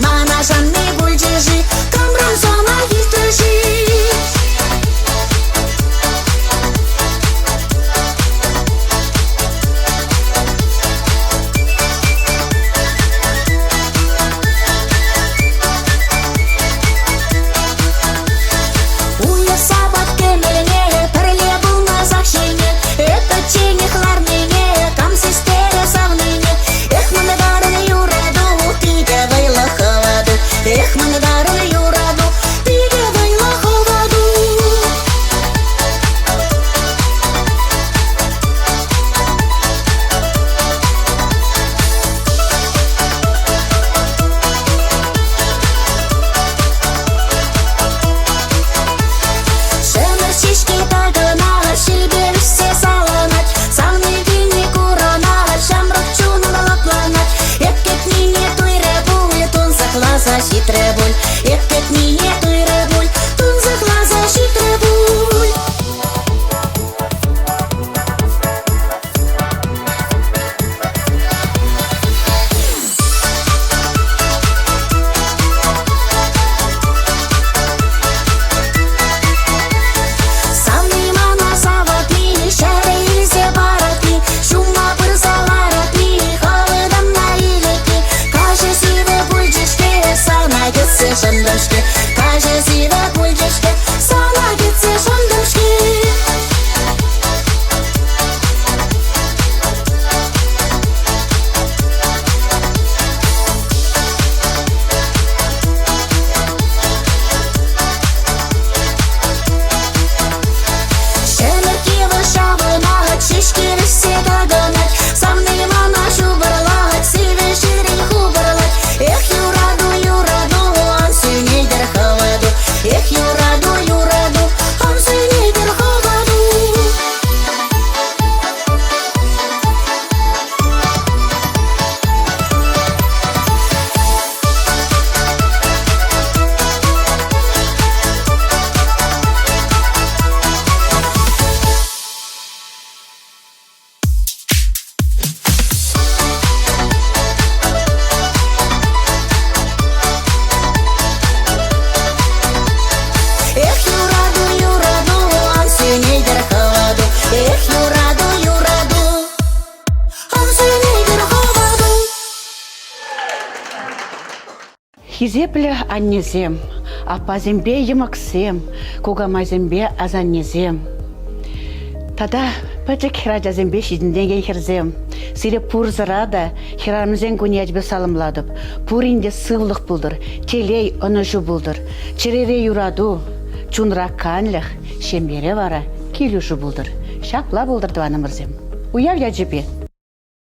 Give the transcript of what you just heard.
Мана жанны бульджижи, камран сона гистражи. Требуль, як п'ять мені той ребуль, тун заглаза ші требуль. Самый мана саватли, шәре илсе баратли, шума пырсаларатли, халыдан на илеки, каже сиве бульджишке, сана кетсе шандымшке, каже сиве бульджишке, сана кетсе шандымшке. Хизепле аннезем, апазембе емаксем, кугамайзембе азаннезем. Тада пәтік хиражазембе шидінденге хирзем. Сире пур зарада хирамзен гунячбе салымладып. Пуринде сывлық бұлдыр, телей оныжу бұлдыр. Черере юраду, чунра канлық, шембере вара, келюшу бұлдыр. Шапла бұлдыр дуанымырзем. Уяв яджебе.